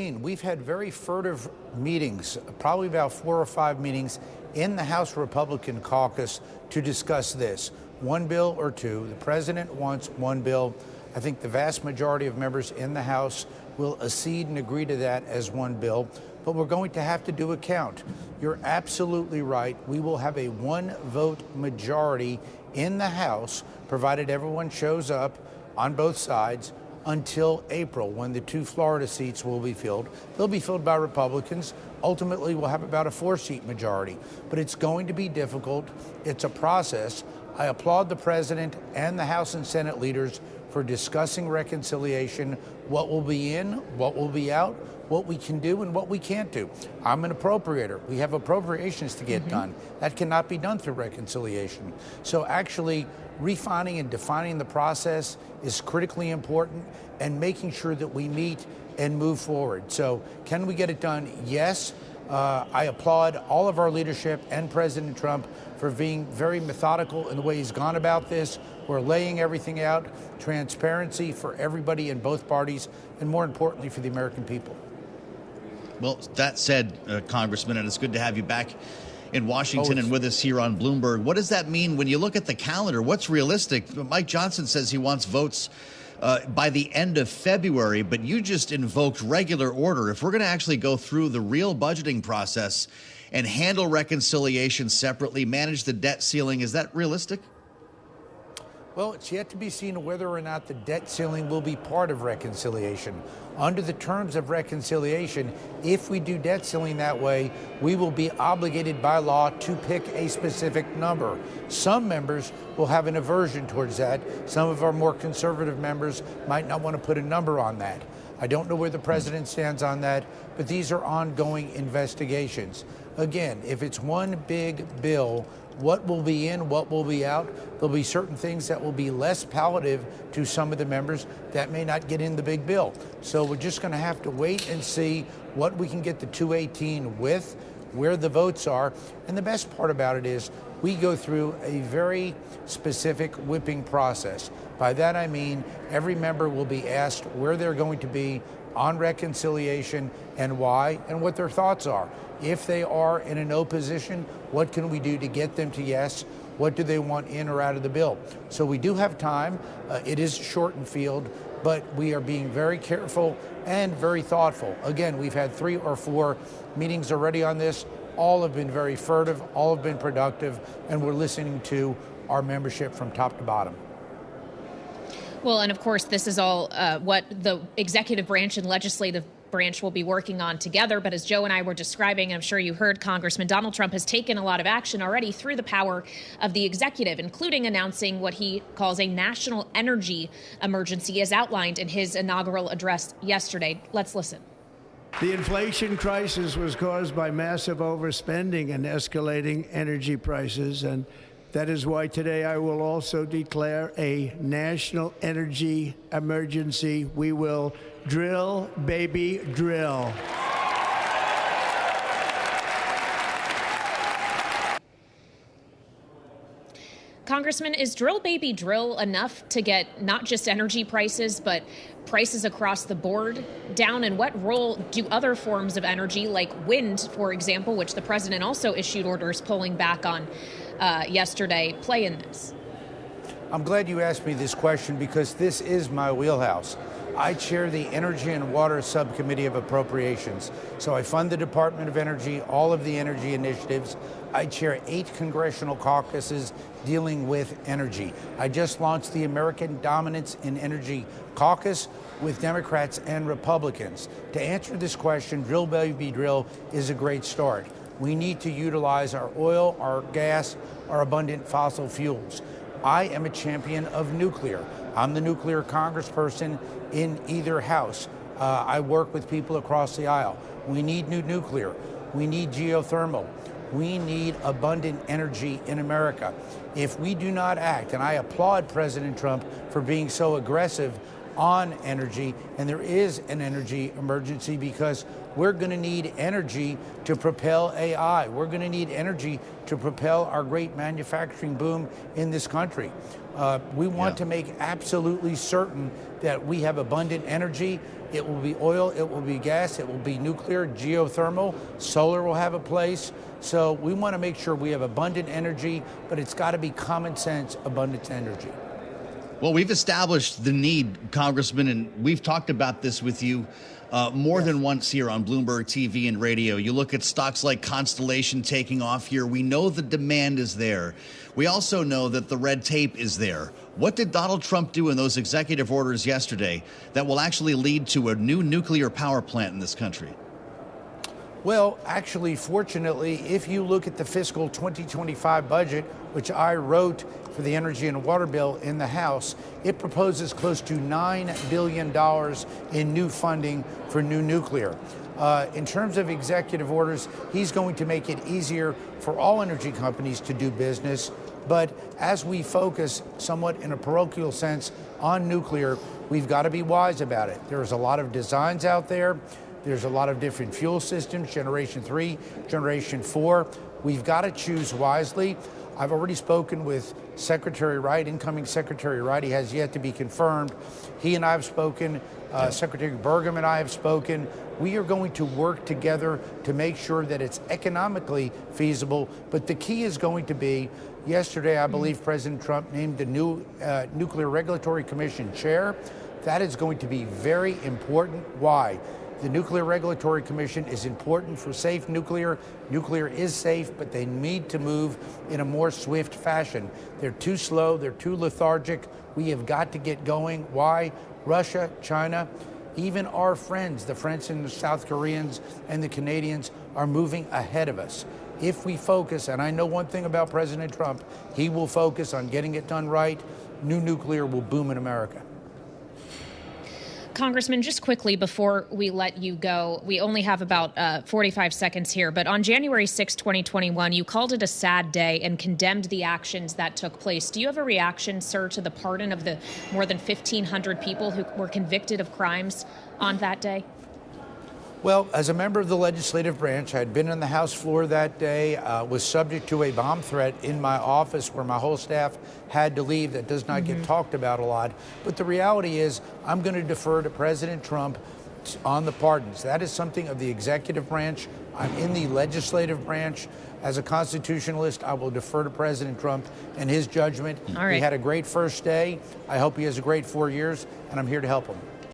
We've had very furtive meetings, probably about 4 or 5 meetings in the House Republican caucus to discuss this. One bill or two. The president wants one bill. I think the vast majority of members in the House will accede and agree to that as one bill, but we're going to have to do a count. You're absolutely right. We will have a one-vote majority in the House, provided everyone shows up on both sides, until April, when the 2 Florida seats will be filled. They'll be filled by Republicans. Ultimately, we'll have about a 4-seat majority. But it's going to be difficult. It's a process. I applaud the president and the House and Senate leaders for discussing reconciliation, what will be in, what will be out, what we can do and what we can't do. I'm an appropriator. We have appropriations to get done. That cannot be done through reconciliation. So actually refining and defining the process is critically important, and making sure that we meet and move forward. So can we get it done? Yes. I applaud all of our leadership and President Trump for being very methodical in the way he's gone about this. We're laying everything out, transparency for everybody in both parties, and more importantly for the American people. Well, that said, Congressman, and it's good to have you back in Washington and with us here on Bloomberg. What does that mean when you look at the calendar? What's realistic? Mike Johnson says he wants votes by the end of February, but you just invoked regular order. If we're going to actually go through the real budgeting process and handle reconciliation separately, manage the debt ceiling, is that realistic? Well, it's yet to be seen whether or not the debt ceiling will be part of reconciliation. Under the terms of reconciliation, if we do debt ceiling that way, we will be obligated by law to pick a specific number. Some members will have an aversion towards that. Some of our more conservative members might not want to put a number on that. I don't know where the president stands on that, but these are ongoing investigations. Again, if it's one big bill, what will be in, what will be out? There'll be certain things that will be less palliative to some of the members that may not get in the big bill. So we're just going to have to wait and see what we can get the 218 with, where the votes are. And the best part about it is we go through a very specific whipping process. By that I mean every member will be asked where they're going to be on reconciliation and why and what their thoughts are. If they are in a no position, what can we do to get them to yes? What do they want in or out of the bill? So we do have time. It is shortened field, but we are being very careful and very thoughtful. Again, we've had 3 or 4 meetings already on this. All have been very furtive, all have been productive, and we're listening to our membership from top to bottom. Well, and of course, this is all what the executive branch and legislative branch will be working on together. But as Joe and I were describing, I'm sure you heard, Congressman, Donald Trump has taken a lot of action already through the power of the executive, including announcing what he calls a national energy emergency, as outlined in his inaugural address yesterday. Let's listen. The inflation crisis was caused by massive overspending and escalating energy prices, and that is why today I will also declare a national energy emergency. We will drill, baby, drill. Congressman, is drill, baby, drill enough to get not just energy prices, but prices across the board down? And what role do other forms of energy, like wind, for example, which the president also issued orders pulling back on yesterday, play in this? I'm glad you asked me this question because this is my wheelhouse. I chair the Energy and Water Subcommittee of Appropriations. So I fund the Department of Energy, all of the energy initiatives. I chair 8 congressional caucuses dealing with energy. I just launched the American Dominance in Energy Caucus with Democrats and Republicans. To answer this question, drill, baby, drill is a great start. We need to utilize our oil, our gas, our abundant fossil fuels. I am a champion of nuclear. I'm the nuclear congressperson in either house. I work with people across the aisle. We need new nuclear. We need geothermal. We need abundant energy in America. If we do not act, and I applaud President Trump for being so aggressive on energy, and there is an energy emergency because we're going to need energy to propel AI. We're going to need energy to propel our great manufacturing boom in this country. We want to make absolutely certain that we have abundant energy. It will be oil, it will be gas, it will be nuclear, geothermal, solar will have a place. So we want to make sure we have abundant energy, but it's got to be common sense, abundant energy. Well, we've established the need, Congressman, and we've talked about this with you more than once here on Bloomberg TV and radio. You look at stocks like Constellation taking off here. We know the demand is there. We also know that the red tape is there. What did Donald Trump do in those executive orders yesterday that will actually lead to a new nuclear power plant in this country? Well, actually, fortunately, if you look at the fiscal 2025 budget, which I wrote for the energy and water bill in the House, it proposes close to $9 billion in new funding for new nuclear. In terms of executive orders, he's going to make it easier for all energy companies to do business. But as we focus somewhat in a parochial sense on nuclear, we've got to be wise about it. There's a lot of designs out there. There's a lot of different fuel systems, Generation 3, Generation 4. We've got to choose wisely. I've already spoken with Secretary Wright, incoming Secretary Wright. He has yet to be confirmed. He and I have spoken. Secretary Burgum and I have spoken. We are going to work together to make sure that it's economically feasible. But the key is going to be, yesterday, I believe President Trump named the new Nuclear Regulatory Commission chair. That is going to be very important. Why? The Nuclear Regulatory Commission is important for safe nuclear. Nuclear is safe, but they need to move in a more swift fashion. They're too slow, they're too lethargic. We have got to get going. Why? Russia, China, even our friends, the French and the South Koreans and the Canadians, are moving ahead of us. If we focus, and I know one thing about President Trump, he will focus on getting it done right, new nuclear will boom in America. Congressman, just quickly before we let you go, we only have about 45 seconds here, but on January 6, 2021, you called it a sad day and condemned the actions that took place. Do you have a reaction, sir, to the pardon of the more than 1,500 people who were convicted of crimes on that day? Well, as a member of the legislative branch, I had been on the House floor that day, was subject to a bomb threat in my office where my whole staff had to leave. That does not get talked about a lot. But the reality is, I'm going to defer to President Trump on the pardons. That is something of the executive branch. I'm in the legislative branch. As a constitutionalist, I will defer to President Trump and his judgment. All right. He had a great first day. I hope he has a great 4 years, and I'm here to help him.